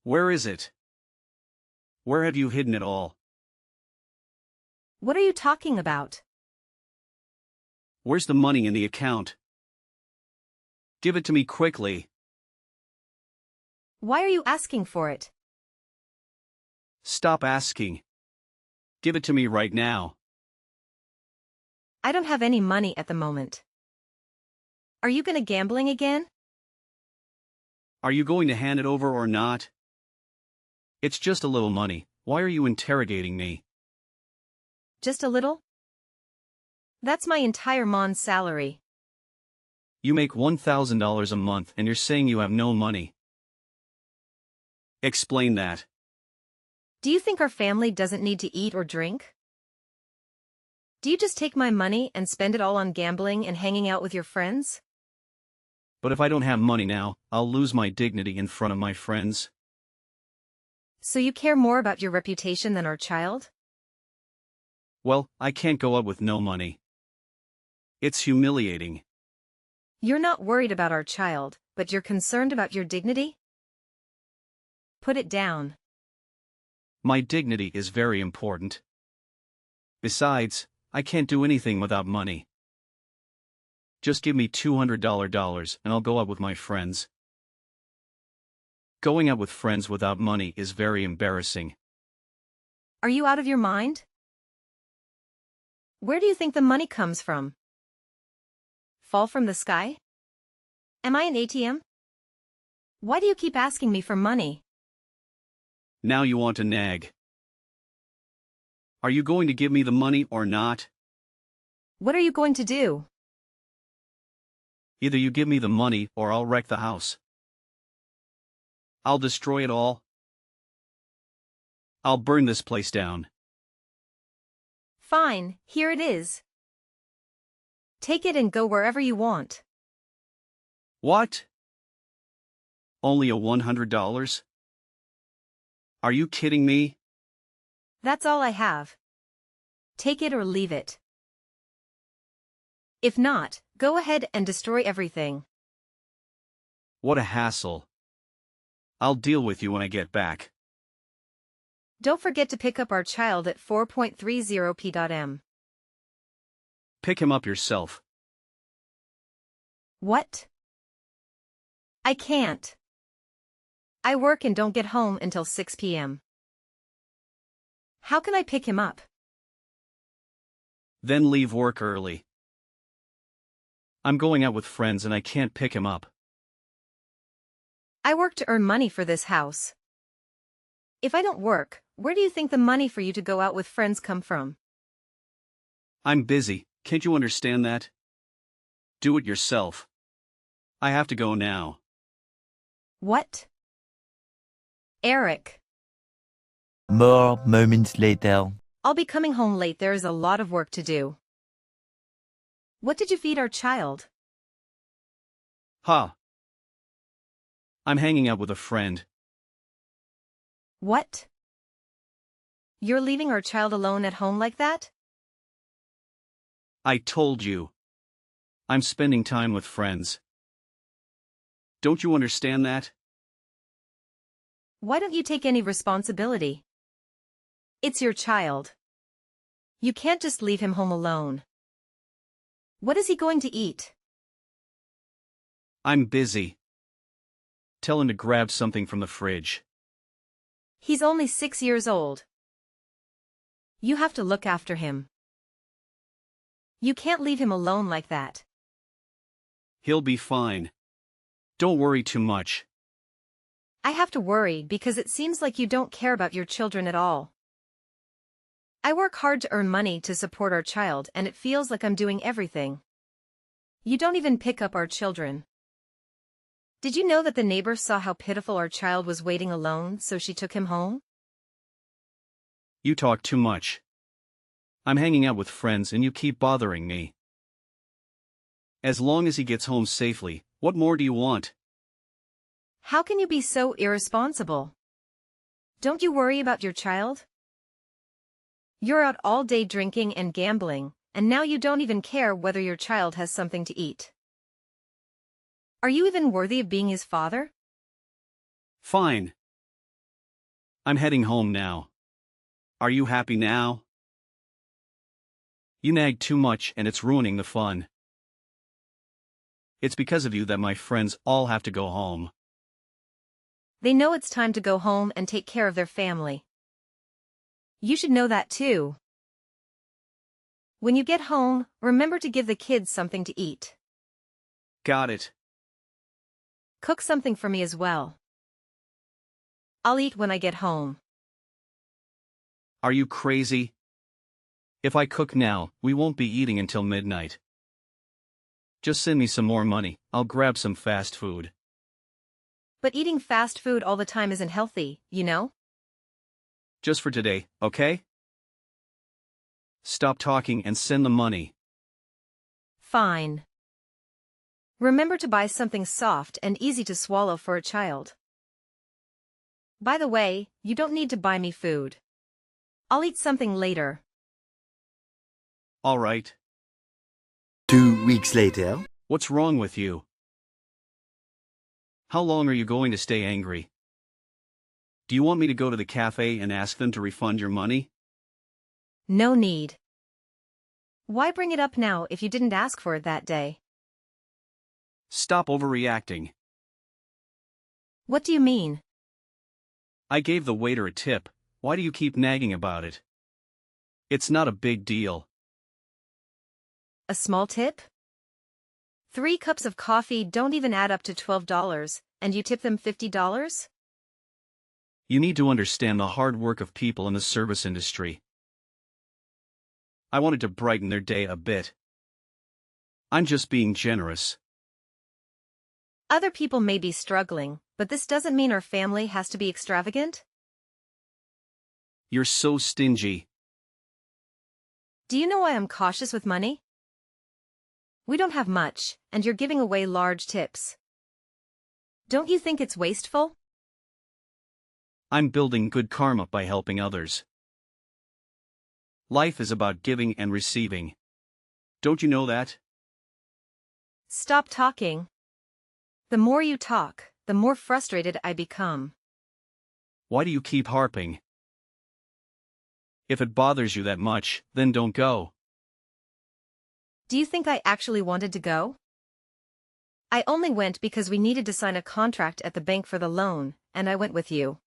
Where is it? Where have you hidden it all? What are you talking about? Where's the money in the account? Give it to me quickly. Why are you asking for it? Stop asking. Give it to me right now. I don't have any money at the moment. Are you gonna gambling again? Are you going to hand it over or not? It's just a little money. Why are you interrogating me? Just a little? That's my entire month's salary. You make $1,000 a month and you're saying you have no money. Explain that. Do you think our family doesn't need to eat or drink? Do you just take my money and spend it all on gambling and hanging out with your friends? But if I don't have money now, I'll lose my dignity in front of my friends. So you care more about your reputation than our child? Well, I can't go out with no money. It's humiliating. You're not worried about our child, but you're concerned about your dignity? Put it down. My dignity is very important. Besides, I can't do anything without money. Just give me $200 and I'll go out with my friends. Going out with friends without money is very embarrassing. Are you out of your mind? Where do you think the money comes from? Fall from the sky? Am I an ATM? Why do you keep asking me for money? Now you want to nag. Are you going to give me the money or not? What are you going to do? Either you give me the money or I'll wreck the house. I'll destroy it all. I'll burn this place down. Fine, here it is. Take it and go wherever you want. What? Only a $100? Are you kidding me? That's all I have. Take it or leave it. If not, go ahead and destroy everything. What a hassle. I'll deal with you when I get back. Don't forget to pick up our child at 4.30 p.m. Pick him up yourself. What? I can't. I work and don't get home until 6 p.m. How can I pick him up? Then leave work early. I'm going out with friends and I can't pick him up. I work to earn money for this house. If I don't work, where do you think the money for you to go out with friends come from? I'm busy, can't you understand that? Do it yourself. I have to go now. What? Eric. More moments later. I'll be coming home late. There is a lot of work to do. What did you feed our child? Huh. I'm hanging out with a friend. What? You're leaving our child alone at home like that? I told you. I'm spending time with friends. Don't you understand that? Why don't you take any responsibility? It's your child. You can't just leave him home alone. What is he going to eat? I'm busy. Tell him to grab something from the fridge. He's only 6 years old. You have to look after him. You can't leave him alone like that. He'll be fine. Don't worry too much. I have to worry because it seems like you don't care about your children at all. I work hard to earn money to support our child and it feels like I'm doing everything. You don't even pick up our children. Did you know that the neighbor saw how pitiful our child was waiting alone, so she took him home? You talk too much. I'm hanging out with friends and you keep bothering me. As long as he gets home safely, what more do you want? How can you be so irresponsible? Don't you worry about your child? You're out all day drinking and gambling, and now you don't even care whether your child has something to eat. Are you even worthy of being his father? Fine. I'm heading home now. Are you happy now? You nag too much and it's ruining the fun. It's because of you that my friends all have to go home. They know it's time to go home and take care of their family. You should know that too. When you get home, remember to give the kids something to eat. Got it. Cook something for me as well. I'll eat when I get home. Are you crazy? If I cook now, we won't be eating until midnight. Just send me some more money, I'll grab some fast food. But eating fast food all the time isn't healthy, you know? Just for today, okay? Stop talking and send the money. Fine. Remember to buy something soft and easy to swallow for a child. By the way, you don't need to buy me food. I'll eat something later. All right. 2 weeks later. What's wrong with you? How long are you going to stay angry? Do you want me to go to the cafe and ask them to refund your money? No need. Why bring it up now if you didn't ask for it that day? Stop overreacting. What do you mean? I gave the waiter a tip, why do you keep nagging about it? It's not a big deal. A small tip? 3 cups of coffee don't even add up to $12, and you tip them $50? You need to understand the hard work of people in the service industry. I wanted to brighten their day a bit. I'm just being generous. Other people may be struggling, but this doesn't mean our family has to be extravagant. You're so stingy. Do you know why I'm cautious with money? We don't have much, and you're giving away large tips. Don't you think it's wasteful? I'm building good karma by helping others. Life is about giving and receiving. Don't you know that? Stop talking. The more you talk, the more frustrated I become. Why do you keep harping? If it bothers you that much, then don't go. Do you think I actually wanted to go? I only went because we needed to sign a contract at the bank for the loan, and I went with you.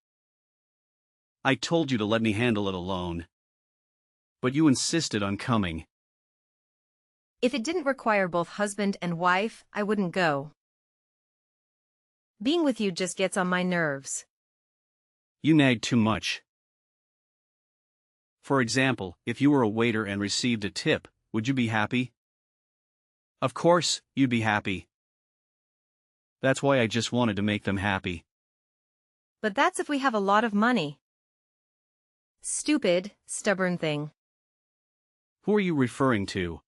I told you to let me handle it alone. But you insisted on coming. If it didn't require both husband and wife, I wouldn't go. Being with you just gets on my nerves. You nag too much. For example, if you were a waiter and received a tip, would you be happy? Of course, you'd be happy. That's why I just wanted to make them happy. But that's if we have a lot of money. Stupid, stubborn thing. Who are you referring to?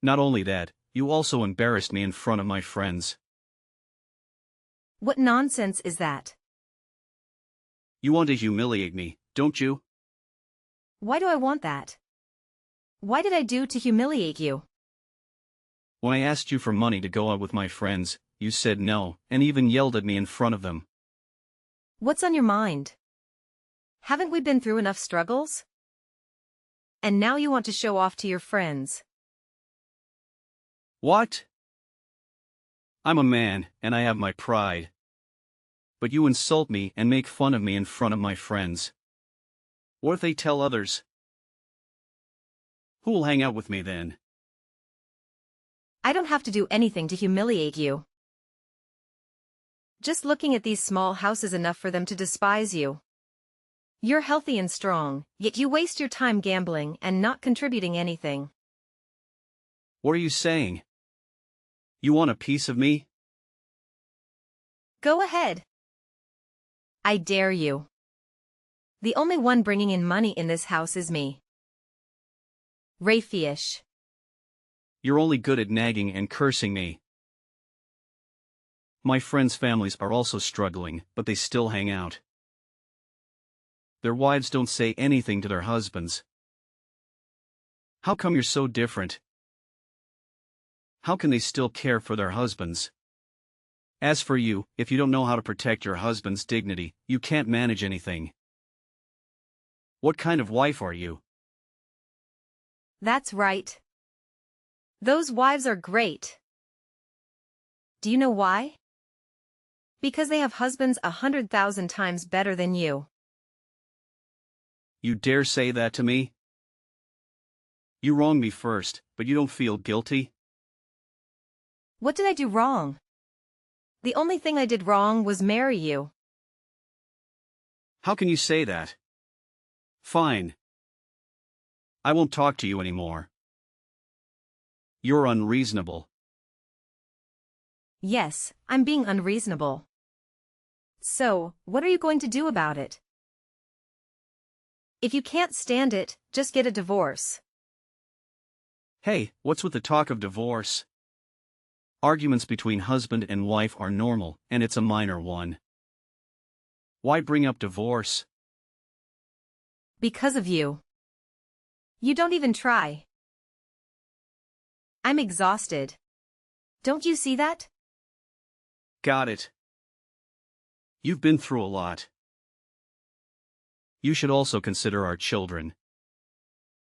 Not only that, you also embarrassed me in front of my friends. What nonsense is that? You want to humiliate me, don't you? Why do I want that? What did I do to humiliate you? When I asked you for money to go out with my friends, you said no, and even yelled at me in front of them. What's on your mind? Haven't we been through enough struggles? And now you want to show off to your friends. What? I'm a man, and I have my pride. But you insult me and make fun of me in front of my friends. What if they tell others? Who will hang out with me then? I don't have to do anything to humiliate you. Just looking at these small houses enough for them to despise you. You're healthy and strong, yet you waste your time gambling and not contributing anything. What are you saying? You want a piece of me? Go ahead. I dare you. The only one bringing in money in this house is me. Rayfish. You're only good at nagging and cursing me. My friends' families are also struggling, but they still hang out. Their wives don't say anything to their husbands. How come you're so different? How can they still care for their husbands? As for you, if you don't know how to protect your husband's dignity, you can't manage anything. What kind of wife are you? That's right. Those wives are great. Do you know why? Because they have husbands 100,000 times better than you. You dare say that to me? You wronged me first, but you don't feel guilty? What did I do wrong? The only thing I did wrong was marry you. How can you say that? Fine. I won't talk to you anymore. You're unreasonable. Yes, I'm being unreasonable. So, what are you going to do about it? If you can't stand it, just get a divorce. Hey, what's with the talk of divorce? Arguments between husband and wife are normal, and it's a minor one. Why bring up divorce? Because of you. You don't even try. I'm exhausted. Don't you see that? Got it. You've been through a lot. You should also consider our children.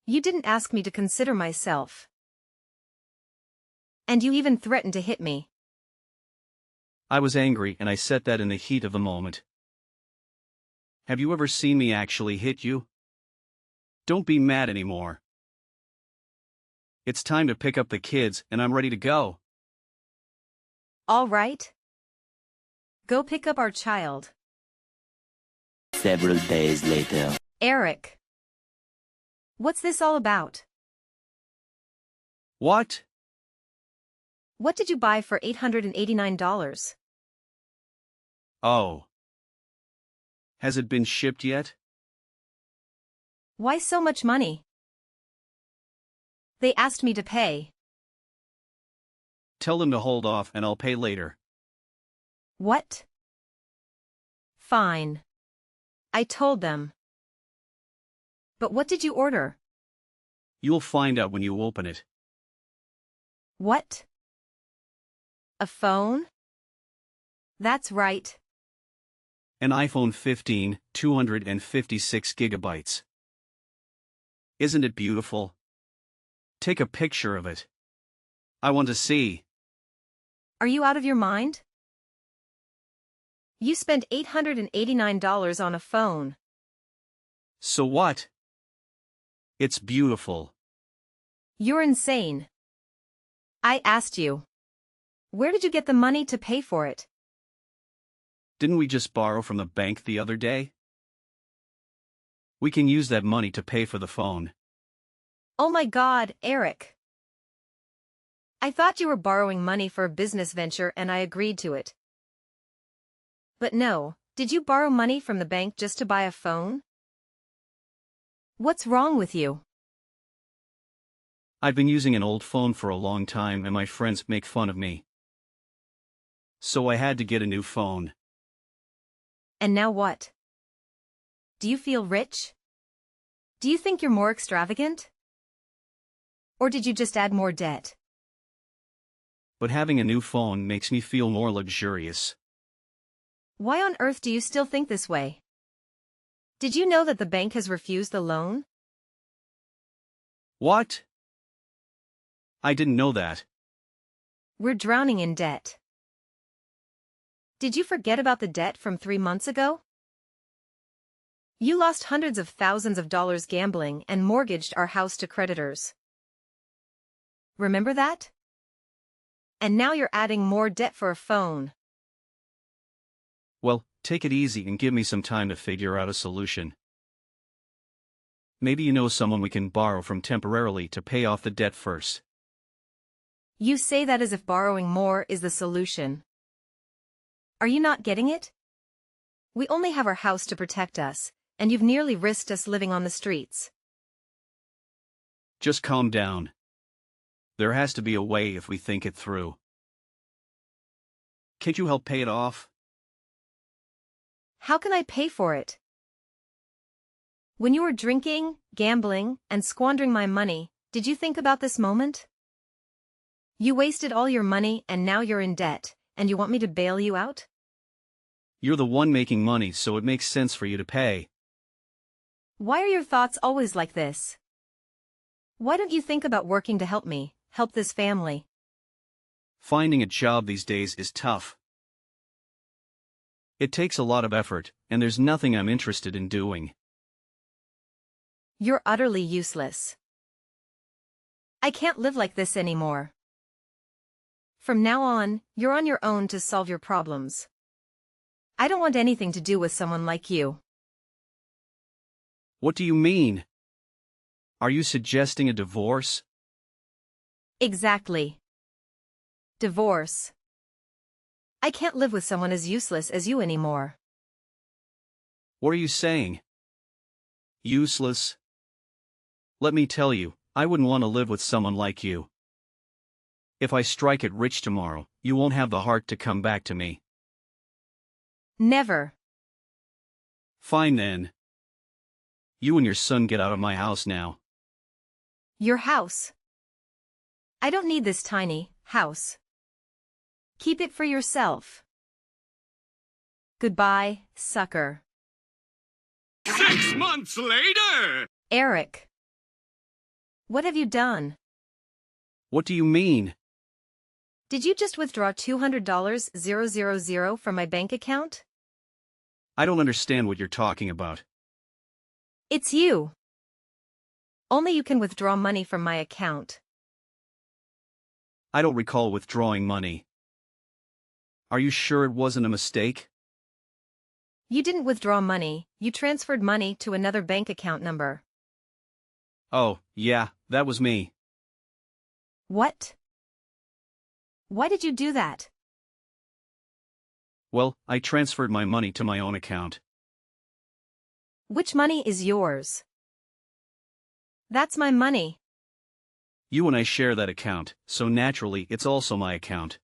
You didn't ask me to consider myself. And you even threatened to hit me. I was angry and I said that in the heat of the moment. Have you ever seen me actually hit you? Don't be mad anymore. It's time to pick up the kids and I'm ready to go. All right. Go pick up our child. Several days later. Eric. What's this all about? What? What did you buy for $889? Oh. Has it been shipped yet? Why so much money? They asked me to pay. Tell them to hold off and I'll pay later. What? Fine. I told them. But what did you order? You'll find out when you open it. What? A phone? That's right. An iPhone 15, 256 gigabytes. Isn't it beautiful? Take a picture of it. I want to see. Are you out of your mind? You spent $889 on a phone. So what? It's beautiful. You're insane. I asked you. Where did you get the money to pay for it? Didn't we just borrow from the bank the other day? We can use that money to pay for the phone. Oh my God, Eric. I thought you were borrowing money for a business venture and I agreed to it. But no, did you borrow money from the bank just to buy a phone? What's wrong with you? I've been using an old phone for a long time and my friends make fun of me. So I had to get a new phone. And now what? Do you feel rich? Do you think you're more extravagant? Or did you just add more debt? But having a new phone makes me feel more luxurious. Why on earth do you still think this way? Did you know that the bank has refused the loan? What? I didn't know that. We're drowning in debt. Did you forget about the debt from 3 months ago? You lost hundreds of thousands of dollars gambling and mortgaged our house to creditors. Remember that? And now you're adding more debt for a phone. Well, take it easy and give me some time to figure out a solution. Maybe you know someone we can borrow from temporarily to pay off the debt first. You say that as if borrowing more is the solution. Are you not getting it? We only have our house to protect us, and you've nearly risked us living on the streets. Just calm down. There has to be a way if we think it through. Can't you help pay it off? How can I pay for it? When you were drinking, gambling, and squandering my money, did you think about this moment? You wasted all your money and now you're in debt, and you want me to bail you out? You're the one making money, so it makes sense for you to pay. Why are your thoughts always like this? Why don't you think about working to help me, help this family? Finding a job these days is tough. It takes a lot of effort, and there's nothing I'm interested in doing. You're utterly useless. I can't live like this anymore. From now on, you're on your own to solve your problems. I don't want anything to do with someone like you. What do you mean? Are you suggesting a divorce? Exactly. Divorce. I can't live with someone as useless as you anymore. What are you saying? Useless? Let me tell you, I wouldn't want to live with someone like you. If I strike it rich tomorrow, you won't have the heart to come back to me. Never. Fine then. You and your son get out of my house now. Your house. I don't need this tiny house. Keep it for yourself. Goodbye, sucker. 6 months later! Eric. What have you done? What do you mean? Did you just withdraw $200,000 from my bank account? I don't understand what you're talking about. It's you. Only you can withdraw money from my account. I don't recall withdrawing money. Are you sure it wasn't a mistake? You didn't withdraw money, you transferred money to another bank account number. Oh, yeah, that was me. What? Why did you do that? Well, I transferred my money to my own account. Which money is yours? That's my money. You and I share that account, so naturally it's also my account.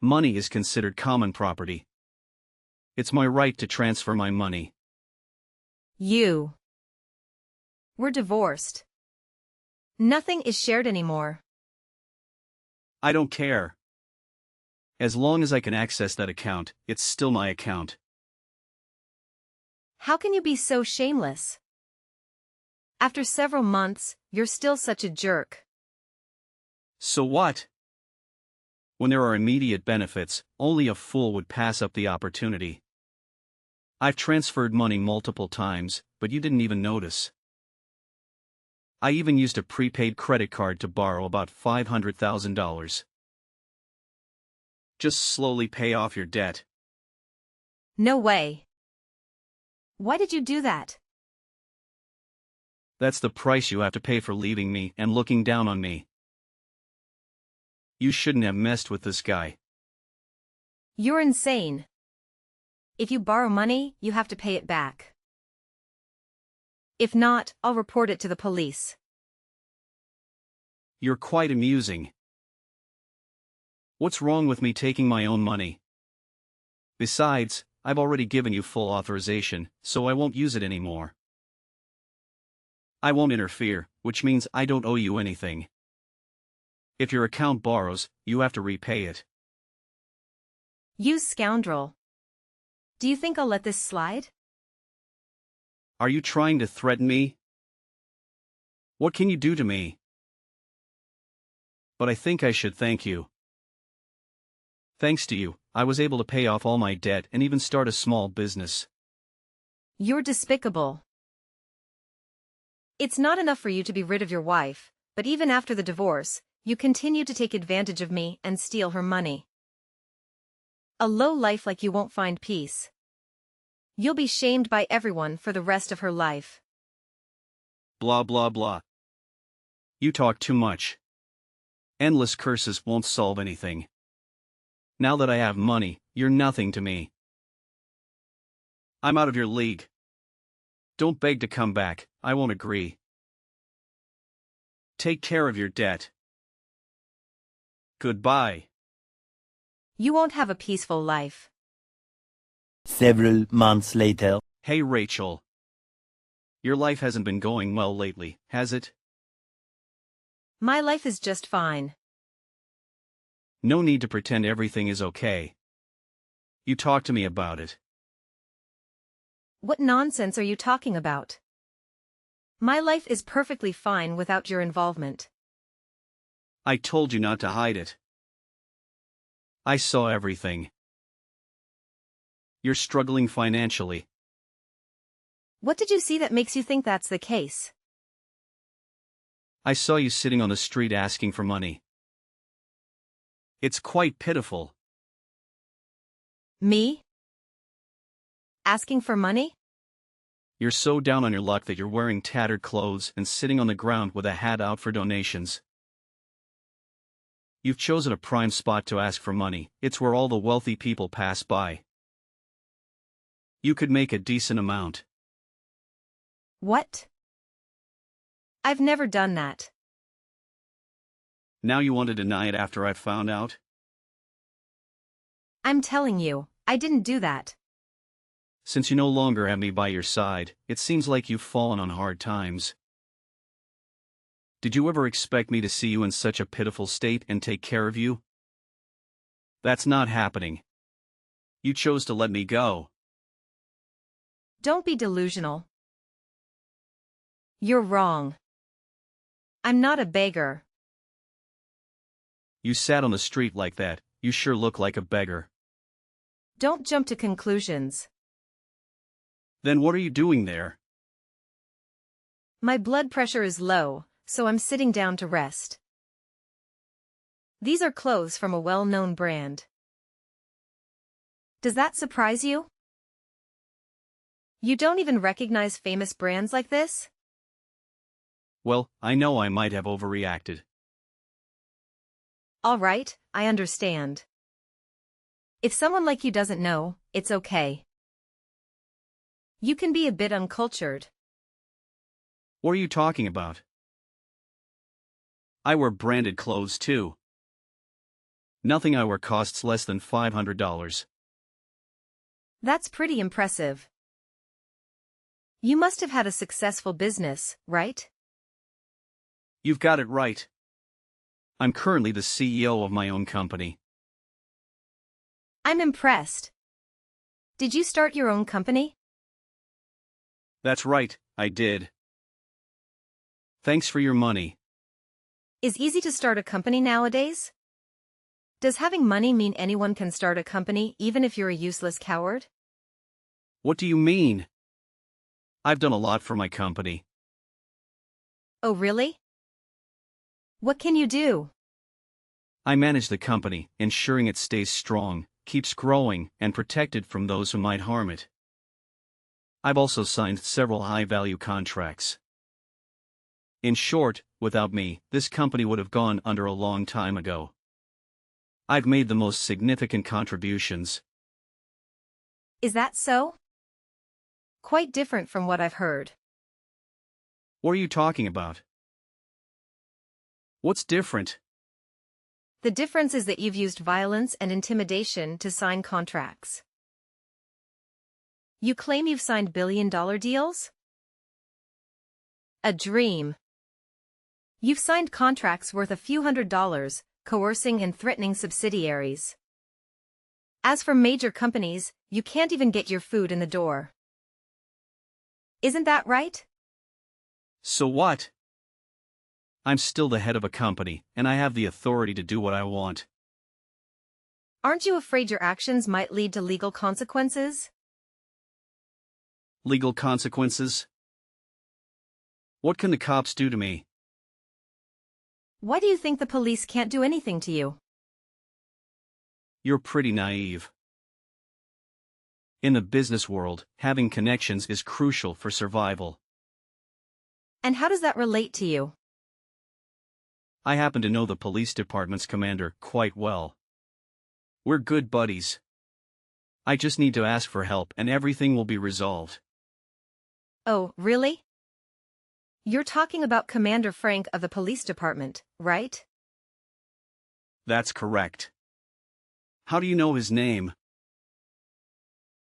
Money is considered common property. It's my right to transfer my money. You. We're divorced. Nothing is shared anymore. I don't care. As long as I can access that account, it's still my account. How can you be so shameless? After several months, you're still such a jerk. So what? When there are immediate benefits, only a fool would pass up the opportunity. I've transferred money multiple times, but you didn't even notice. I even used a prepaid credit card to borrow about $500,000. Just slowly pay off your debt. No way. Why did you do that? That's the price you have to pay for leaving me and looking down on me. You shouldn't have messed with this guy. You're insane. If you borrow money, you have to pay it back. If not, I'll report it to the police. You're quite amusing. What's wrong with me taking my own money? Besides, I've already given you full authorization, so I won't use it anymore. I won't interfere, which means I don't owe you anything. If your account borrows, you have to repay it. You scoundrel. Do you think I'll let this slide? Are you trying to threaten me? What can you do to me? But I think I should thank you. Thanks to you, I was able to pay off all my debt and even start a small business. You're despicable. It's not enough for you to be rid of your wife, but even after the divorce, you continue to take advantage of me and steal her money. A low life like you won't find peace. You'll be shamed by everyone for the rest of her life. Blah blah blah. You talk too much. Endless curses won't solve anything. Now that I have money, you're nothing to me. I'm out of your league. Don't beg to come back, I won't agree. Take care of your debt. Goodbye. You won't have a peaceful life. Several months later. Hey Rachel. Your life hasn't been going well lately, has it? My life is just fine. No need to pretend everything is okay. You talk to me about it. What nonsense are you talking about? My life is perfectly fine without your involvement. I told you not to hide it. I saw everything. You're struggling financially. What did you see that makes you think that's the case? I saw you sitting on the street asking for money. It's quite pitiful. Me? Asking for money? You're so down on your luck that you're wearing tattered clothes and sitting on the ground with a hat out for donations. You've chosen a prime spot to ask for money. It's where all the wealthy people pass by. You could make a decent amount. What? I've never done that. Now you want to deny it after I've found out? I'm telling you, I didn't do that. Since you no longer have me by your side, it seems like you've fallen on hard times. Did you ever expect me to see you in such a pitiful state and take care of you? That's not happening. You chose to let me go. Don't be delusional. You're wrong. I'm not a beggar. You sat on the street like that. You sure look like a beggar. Don't jump to conclusions. Then what are you doing there? My blood pressure is low, so I'm sitting down to rest. These are clothes from a well-known brand. Does that surprise you? You don't even recognize famous brands like this? Well, I know I might have overreacted. All right, I understand. If someone like you doesn't know, it's okay. You can be a bit uncultured. What are you talking about? I wear branded clothes too. Nothing I wear costs less than $500. That's pretty impressive. You must have had a successful business, right? You've got it right. I'm currently the CEO of my own company. I'm impressed. Did you start your own company? That's right, I did. Thanks for your money. Is easy to start a company nowadays? Does having money mean anyone can start a company even if you're a useless coward? What do you mean? I've done a lot for my company. Oh really? What can you do? I manage the company, ensuring it stays strong, keeps growing, and protected from those who might harm it. I've also signed several high-value contracts. In short, without me, this company would have gone under a long time ago. I've made the most significant contributions. Is that so? Quite different from what I've heard. What are you talking about? What's different? The difference is that you've used violence and intimidation to sign contracts. You claim you've signed billion-dollar deals? A dream. You've signed contracts worth a few $100s, coercing and threatening subsidiaries. As for major companies, you can't even get your food in the door. Isn't that right? So what? I'm still the head of a company, and I have the authority to do what I want. Aren't you afraid your actions might lead to legal consequences? Legal consequences? What can the cops do to me? Why do you think the police can't do anything to you? You're pretty naive. In the business world, having connections is crucial for survival. And how does that relate to you? I happen to know the police department's commander quite well. We're good buddies. I just need to ask for help and everything will be resolved. Oh, really? You're talking about Commander Frank of the police department, right? That's correct. How do you know his name?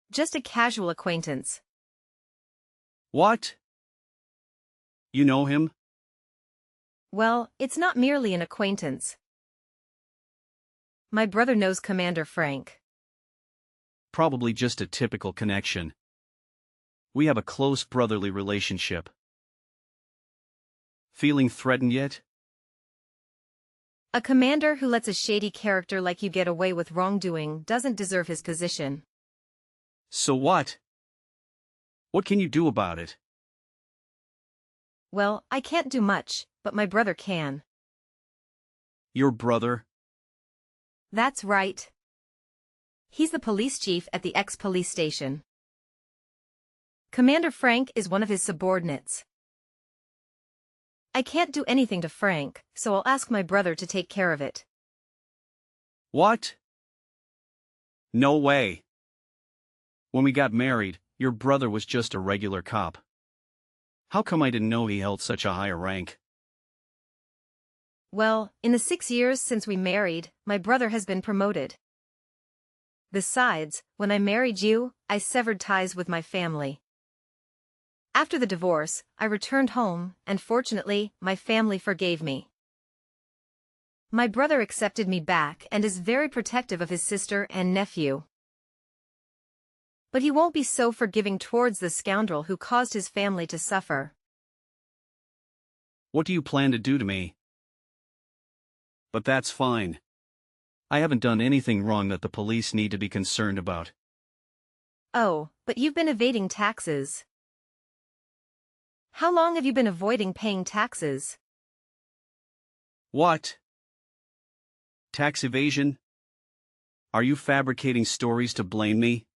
Just a casual acquaintance. What? You know him? Well, it's not merely an acquaintance. my brother knows Commander Frank. Probably just a typical connection. We have a close brotherly relationship. Feeling threatened yet? A commander who lets a shady character like you get away with wrongdoing doesn't deserve his position. So what? What can you do about it? Well, I can't do much, but my brother can. Your brother? That's right. He's the police chief at the ex-police station. Commander Frank is one of his subordinates. I can't do anything to Frank, so I'll ask my brother to take care of it. What? No way. When we got married, your brother was just a regular cop. How come I didn't know he held such a high rank? Well, in the 6 years since we married, my brother has been promoted. Besides, when I married you, I severed ties with my family. After the divorce, I returned home, and fortunately, my family forgave me. My brother accepted me back and is very protective of his sister and nephew. But he won't be so forgiving towards the scoundrel who caused his family to suffer. What do you plan to do to me? But that's fine. I haven't done anything wrong that the police need to be concerned about. Oh, but you've been evading taxes. How long have you been avoiding paying taxes? What? Tax evasion? Are you fabricating stories to blame me?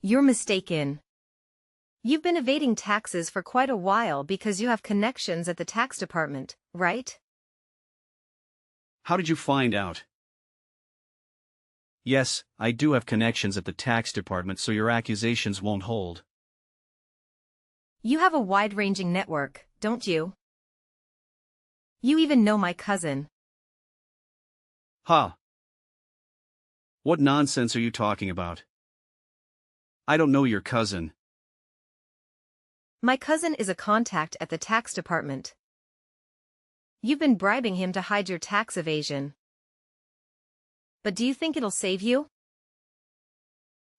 You're mistaken. You've been evading taxes for quite a while because you have connections at the tax department, right? How did you find out? Yes, I do have connections at the tax department, so your accusations won't hold. You have a wide-ranging network, don't you? You even know my cousin. Huh. What nonsense are you talking about? I don't know your cousin. My cousin is a contact at the tax department. You've been bribing him to hide your tax evasion. But do you think it'll save you?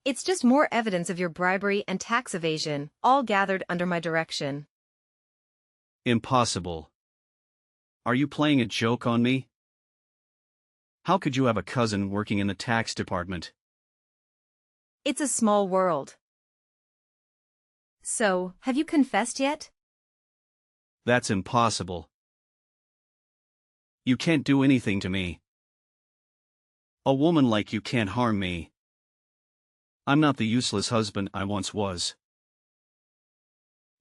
It's just more evidence of your bribery and tax evasion, all gathered under my direction. Impossible. Are you playing a joke on me? How could you have a cousin working in the tax department? It's a small world. So, have you confessed yet? That's impossible. You can't do anything to me. A woman like you can't harm me. I'm not the useless husband I once was.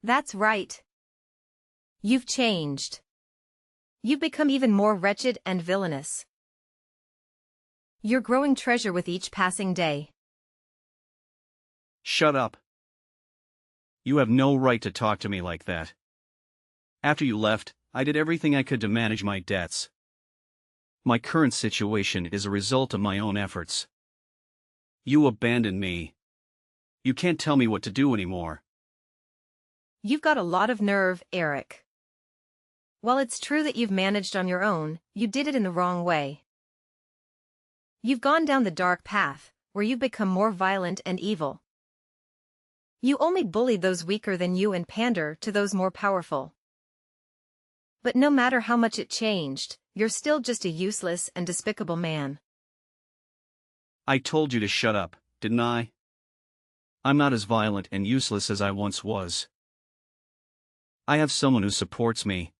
That's right. You've changed. You've become even more wretched and villainous. You're growing treasure with each passing day. Shut up. You have no right to talk to me like that. After you left, I did everything I could to manage my debts. My current situation is a result of my own efforts. You abandoned me. You can't tell me what to do anymore. You've got a lot of nerve, Eric. While it's true that you've managed on your own, you did it in the wrong way. You've gone down the dark path, where you've become more violent and evil. You only bullied those weaker than you and pander to those more powerful. But no matter how much it changed, you're still just a useless and despicable man. I told you to shut up, didn't I? I'm not as violent and useless as I once was. I have someone who supports me.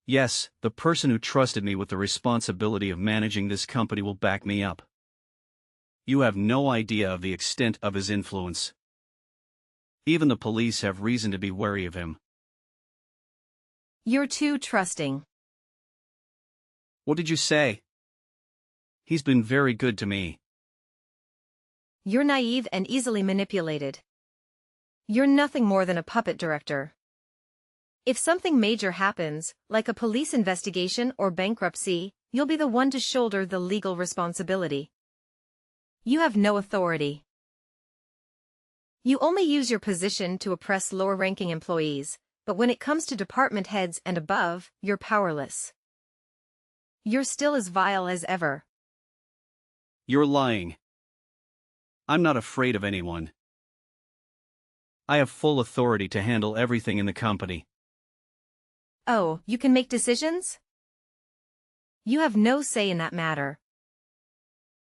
Yes, the person who trusted me with the responsibility of managing this company will back me up. You have no idea of the extent of his influence. Even the police have reason to be wary of him. You're too trusting. What did you say? He's been very good to me. You're naive and easily manipulated. You're nothing more than a puppet director. If something major happens, like a police investigation or bankruptcy, you'll be the one to shoulder the legal responsibility. You have no authority. You only use your position to oppress lower-ranking employees, but when it comes to department heads and above, you're powerless. You're still as vile as ever. You're lying. I'm not afraid of anyone. I have full authority to handle everything in the company. Oh, you can make decisions? You have no say in that matter.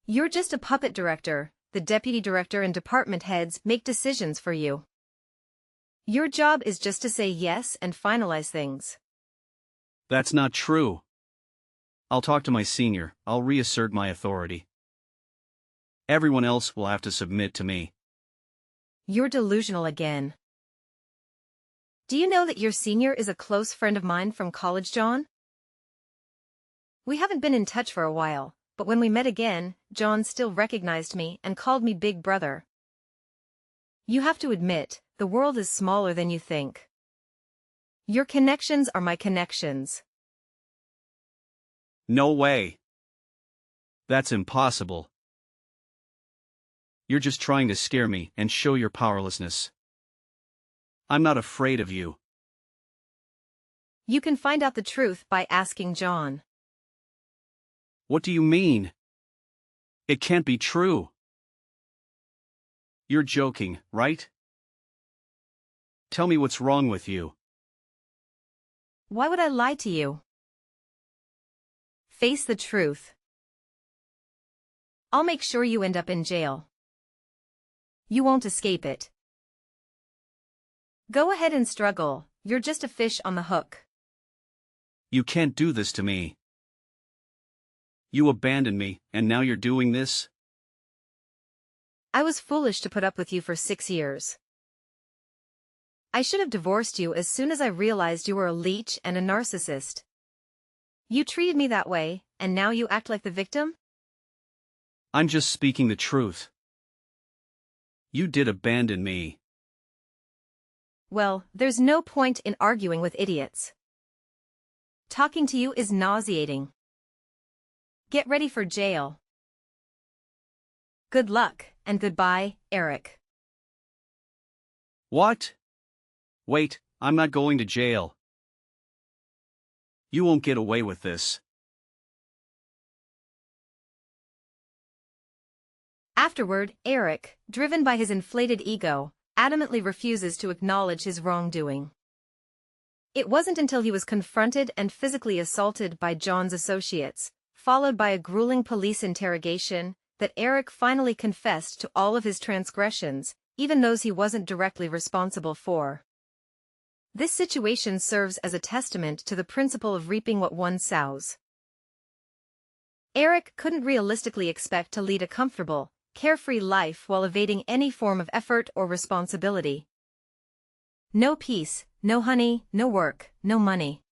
You're just a puppet director. The deputy director and department heads make decisions for you. Your job is just to say yes and finalize things. That's not true. I'll talk to my senior. I'll reassert my authority. Everyone else will have to submit to me. You're delusional again. Do you know that your senior is a close friend of mine from college, John? We haven't been in touch for a while, but when we met again, John still recognized me and called me Big Brother. You have to admit, the world is smaller than you think. Your connections are my connections. No way. That's impossible. You're just trying to scare me and show your powerlessness. I'm not afraid of you. You can find out the truth by asking John. What do you mean? It can't be true. You're joking, right? Tell me what's wrong with you. Why would I lie to you? Face the truth. I'll make sure you end up in jail. You won't escape it. Go ahead and struggle. You're just a fish on the hook. You can't do this to me. You abandoned me, and now you're doing this? I was foolish to put up with you for 6 years. I should have divorced you as soon as I realized you were a leech and a narcissist. You treated me that way, and now you act like the victim? I'm just speaking the truth. You did abandon me. Well, there's no point in arguing with idiots. Talking to you is nauseating. Get ready for jail. Good luck, and goodbye, Eric. What? Wait, I'm not going to jail. You won't get away with this. Afterward, Eric, driven by his inflated ego, adamantly refuses to acknowledge his wrongdoing. It wasn't until he was confronted and physically assaulted by John's associates, followed by a grueling police interrogation, that Eric finally confessed to all of his transgressions, even those he wasn't directly responsible for. This situation serves as a testament to the principle of reaping what one sows. Eric couldn't realistically expect to lead a comfortable, carefree life while evading any form of effort or responsibility. No peace, no honey, no work, no money.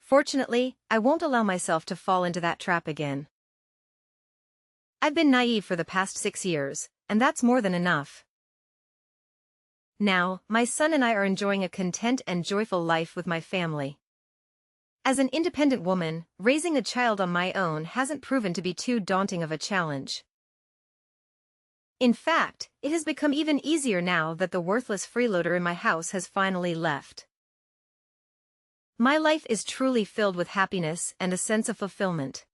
Fortunately, I won't allow myself to fall into that trap again. I've been naive for the past 6 years, and that's more than enough. Now, my son and I are enjoying a content and joyful life with my family. As an independent woman, raising a child on my own hasn't proven to be too daunting of a challenge. In fact, it has become even easier now that the worthless freeloader in my house has finally left. My life is truly filled with happiness and a sense of fulfillment.